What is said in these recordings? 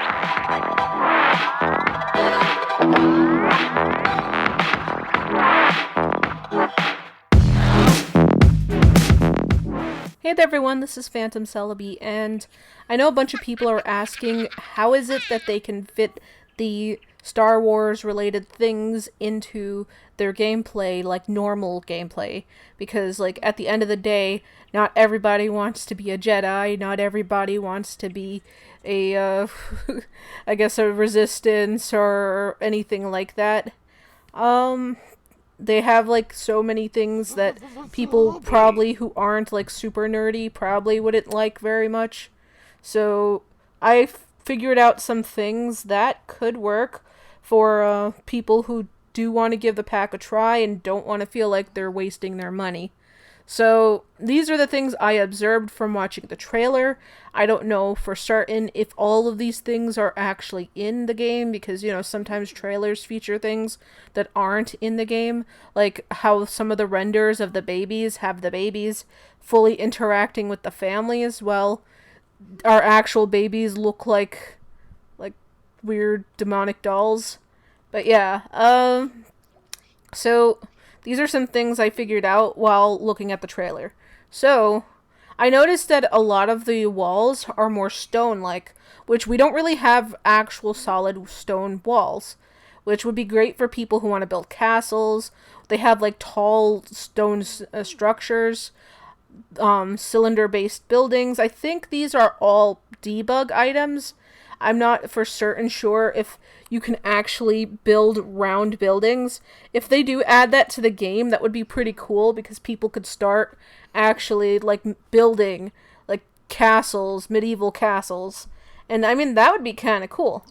Hey there everyone, this is Phantom Celebi, and I know a bunch of people are asking how is it that they can fit the Star Wars related things into their gameplay like normal gameplay, because like at the end of the day, not everybody wants to be a Jedi, not everybody wants to be a I guess a resistance or anything like that. They have like so many things that people probably who aren't like super nerdy probably wouldn't like very much. So I figured out some things that could work for people who do want to give the pack a try and don't want to feel like they're wasting their money. So these are the things I observed from watching the trailer. I don't know for certain if all of these things are actually in the game because, sometimes trailers feature things that aren't in the game. Like how some of the renders of the babies have the babies fully interacting with the family as well. Our actual babies look like weird demonic dolls. But yeah, so these are some things I figured out while looking at the trailer. So, I noticed that a lot of the walls are more stone-like, which we don't really have actual solid stone walls, which would be great for people who want to build castles. They have like tall stone structures, cylinder-based buildings. I think these are all debug items. I'm not for certain sure if you can actually build round buildings. If they do add that to the game, that would be pretty cool because people could start actually like building like castles, medieval castles. And I mean, that would be kind of cool.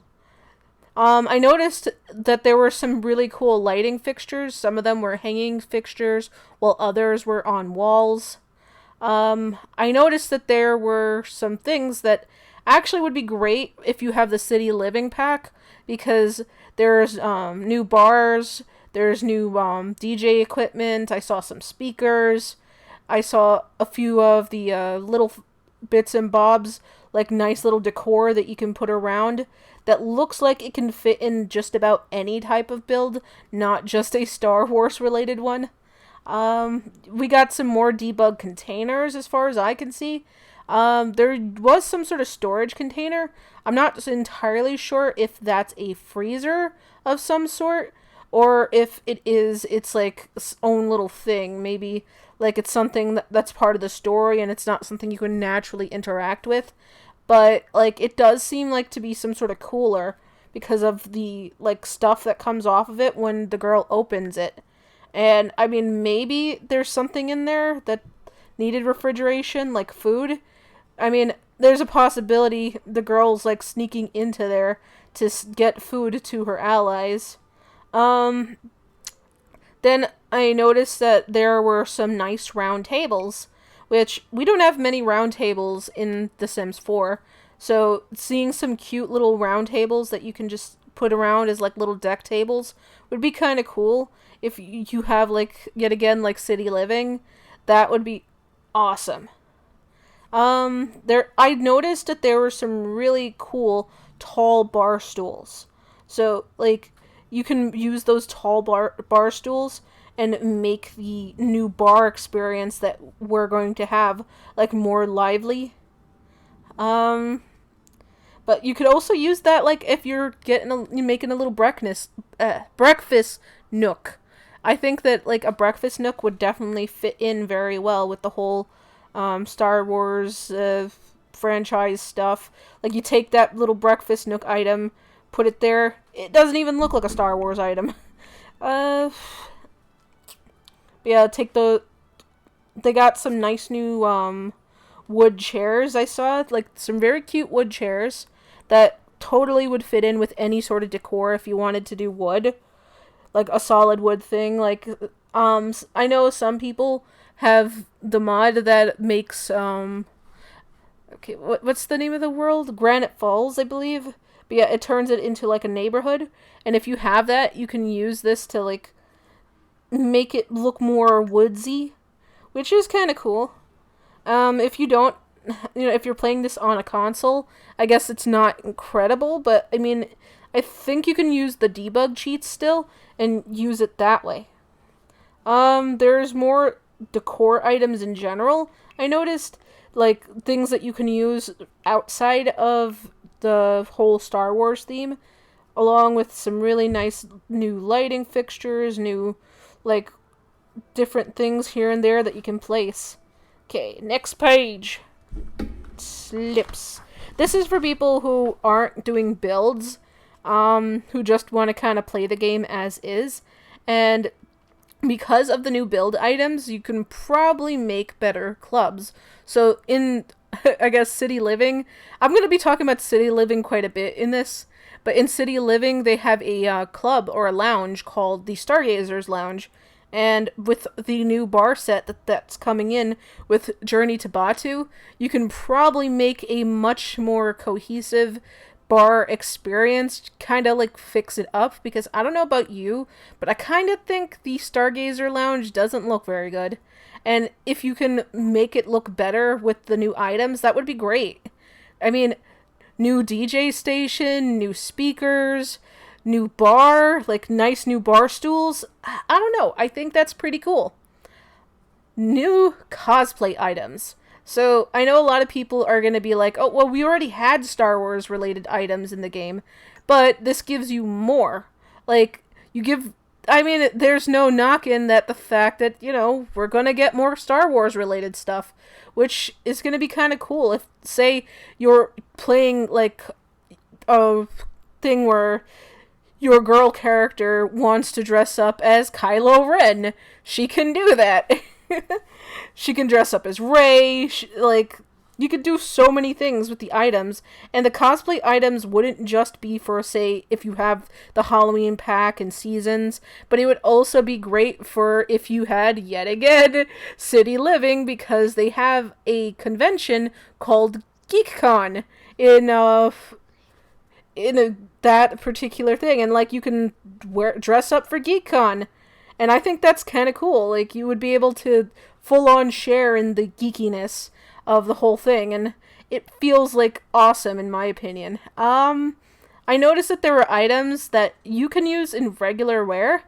I noticed that there were some really cool lighting fixtures. Some of them were hanging fixtures while others were on walls. I noticed that there were some things that actually would be great if you have the city living pack because there's new bars, there's new DJ equipment. I saw some speakers. I saw a few of the little bits and bobs, like nice little decor that you can put around that looks like it can fit in just about any type of build, not just a Star Wars related one. We got some more debug containers as far as I can see. There was some sort of storage container. I'm not entirely sure if that's a freezer of some sort or if it's like its own little thing. Maybe like it's something that's part of the story and it's not something you can naturally interact with. But like it does seem like to be some sort of cooler because of the like stuff that comes off of it when the girl opens it. And I mean, maybe there's something in there that needed refrigeration, like food. I mean, there's a possibility the girl's like sneaking into there to get food to her allies. Then I noticed that there were some nice round tables, which we don't have many round tables in The Sims 4. So seeing some cute little round tables that you can just put around as like little deck tables would be kind of cool. If you have like yet again like city living, that would be awesome. I noticed that there were some really cool tall bar stools. So, like, you can use those tall bar stools and make the new bar experience that we're going to have, like, more lively. But you could also use that, like, if you're making a little breakfast nook. I think that, like, a breakfast nook would definitely fit in very well with the whole Star Wars franchise stuff. Like you take that little breakfast nook item, put it there. It doesn't even look like a Star Wars item. Yeah, they got some nice new wood chairs I saw, like some very cute wood chairs that totally would fit in with any sort of decor if you wanted to do wood. Like a solid wood thing. Like I know some people have the mod that makes okay, what's the name of the world? Granite Falls, I believe. But yeah, it turns it into like a neighborhood, and if you have that, you can use this to like make it look more woodsy, which is kind of cool. If you don't, if you're playing this on a console, I guess it's not incredible, but I mean, I think you can use the debug cheats still and use it that way. There's more decor items in general. I noticed, like, things that you can use outside of the whole Star Wars theme, along with some really nice new lighting fixtures, new, like, different things here and there that you can place. Okay, next page. Slips. This is for people who aren't doing builds, who just want to kind of play the game as is, and because of the new build items, you can probably make better clubs. So in, I guess, City Living, I'm going to be talking about City Living quite a bit in this, but in City Living, they have a club or a lounge called the Stargazers Lounge, and with the new bar set that's coming in with Journey to Batuu, you can probably make a much more cohesive bar experience, kind of like fix it up, because I don't know about you, but I kind of think the Stargazer Lounge doesn't look very good. And if you can make it look better with the new items, that would be great. I mean, new DJ station, new speakers, new bar, like nice new bar stools. I don't know. I think that's pretty cool. New cosplay items. So, I know a lot of people are going to be like, oh, well, we already had Star Wars related items in the game, but this gives you more. Like, there's no knocking that the fact that, we're going to get more Star Wars related stuff, which is going to be kind of cool. If, say, you're playing, like, a thing where your girl character wants to dress up as Kylo Ren, she can do that. She can dress up as Rey. You could do so many things with the items. And the cosplay items wouldn't just be for, say, if you have the Halloween pack and seasons, but it would also be great for if you had, yet again, City Living, because they have a convention called GeekCon that particular thing. And, like, you can dress up for GeekCon. And I think that's kind of cool. Like, you would be able to full-on share in the geekiness of the whole thing, and it feels, like, awesome, in my opinion. I noticed that there were items that you can use in regular wear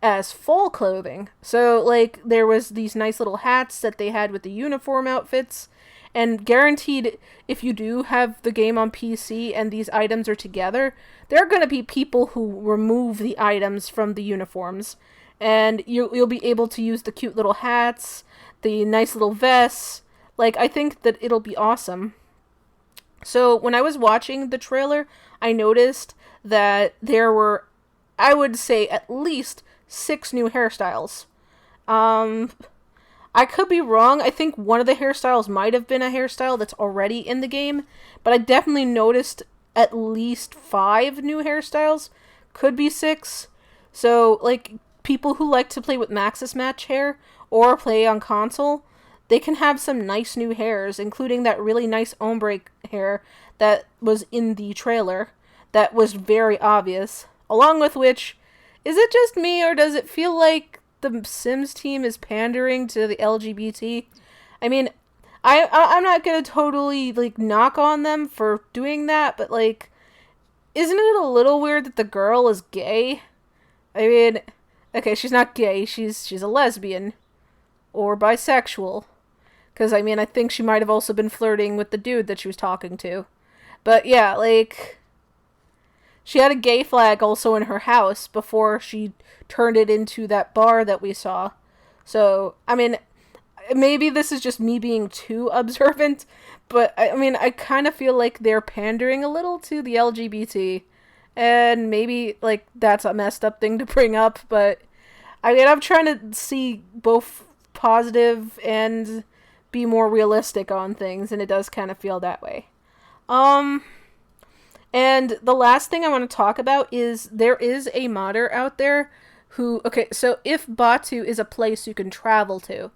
as fall clothing. So, like, there was these nice little hats that they had with the uniform outfits, and guaranteed, if you do have the game on PC and these items are together, there are going to be people who remove the items from the uniforms. And you'll be able to use the cute little hats, the nice little vests. Like, I think that it'll be awesome. So, when I was watching the trailer, I noticed that there were, I would say, at least 6 new hairstyles. I could be wrong. I think one of the hairstyles might have been a hairstyle that's already in the game, but I definitely noticed at least 5 new hairstyles. Could be 6. So, like, people who like to play with Maxis Match hair or play on console, they can have some nice new hairs, including that really nice ombre hair that was in the trailer that was very obvious. Along with which, is it just me or does it feel like the Sims team is pandering to the LGBT? I mean, I'm not gonna totally, like, knock on them for doing that, but, like, isn't it a little weird that the girl is gay? I mean, okay, she's not gay, she's a lesbian. Or bisexual. Because, I mean, I think she might have also been flirting with the dude that she was talking to. But, yeah, like, she had a gay flag also in her house before she turned it into that bar that we saw. So, I mean, maybe this is just me being too observant, but, I mean, I kind of feel like they're pandering a little to the LGBT. And maybe, like, that's a messed up thing to bring up, but, I mean, I'm trying to see both positive and be more realistic on things, and it does kind of feel that way. And the last thing I want to talk about is there is a modder out there who, okay, so if Batuu is a place you can travel to,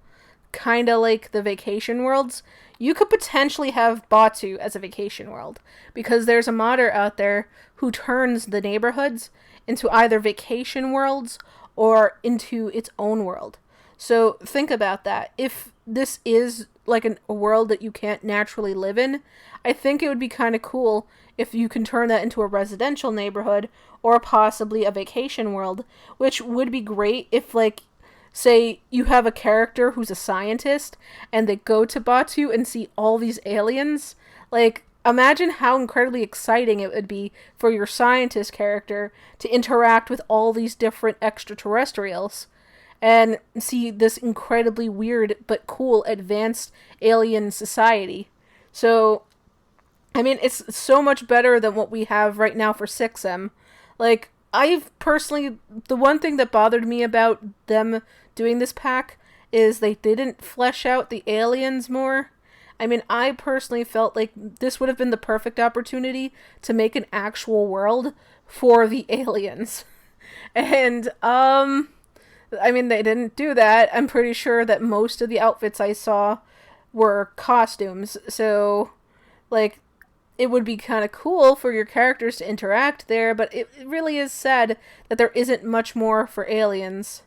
kind of like the vacation worlds, you could potentially have Batuu as a vacation world, because there's a modder out there who turns the neighborhoods into either vacation worlds or into its own world. So think about that. If this is like a world that you can't naturally live in, I think it would be kind of cool if you can turn that into a residential neighborhood or possibly a vacation world, which would be great if, like, say you have a character who's a scientist and they go to Batuu and see all these aliens. Like, imagine how incredibly exciting it would be for your scientist character to interact with all these different extraterrestrials and see this incredibly weird but cool advanced alien society. So, I mean, it's so much better than what we have right now for 6M. Like, I've personally, the one thing that bothered me about them doing this pack is they didn't flesh out the aliens more. I mean, I personally felt like this would have been the perfect opportunity to make an actual world for the aliens. And, I mean, they didn't do that. I'm pretty sure that most of the outfits I saw were costumes. So, like, it would be kind of cool for your characters to interact there, but it really is sad that there isn't much more for aliens.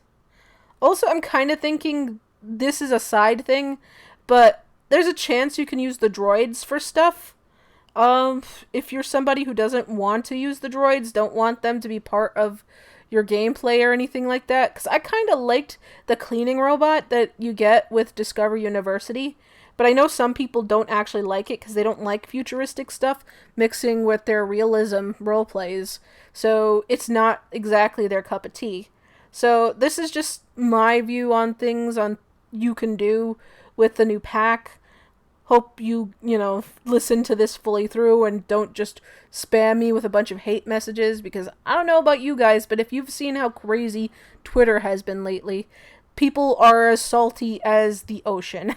Also, I'm kind of thinking this is a side thing, but there's a chance you can use the droids for stuff. If you're somebody who doesn't want to use the droids, don't want them to be part of your gameplay or anything like that, because I kind of liked the cleaning robot that you get with Discover University, but I know some people don't actually like it because they don't like futuristic stuff mixing with their realism roleplays, so it's not exactly their cup of tea. So this is just my view on things on you can do with the new pack. Hope you listen to this fully through and don't just spam me with a bunch of hate messages, because I don't know about you guys, but if you've seen how crazy Twitter has been lately, people are as salty as the ocean.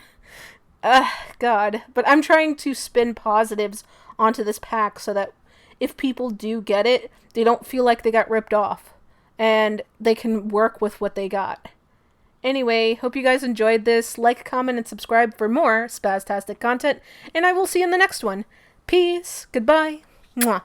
God. But I'm trying to spin positives onto this pack so that if people do get it, they don't feel like they got ripped off, and they can work with what they got. Anyway, hope you guys enjoyed this. Like, comment, and subscribe for more Spaztastic content, and I will see you in the next one. Peace. Goodbye. Mwah.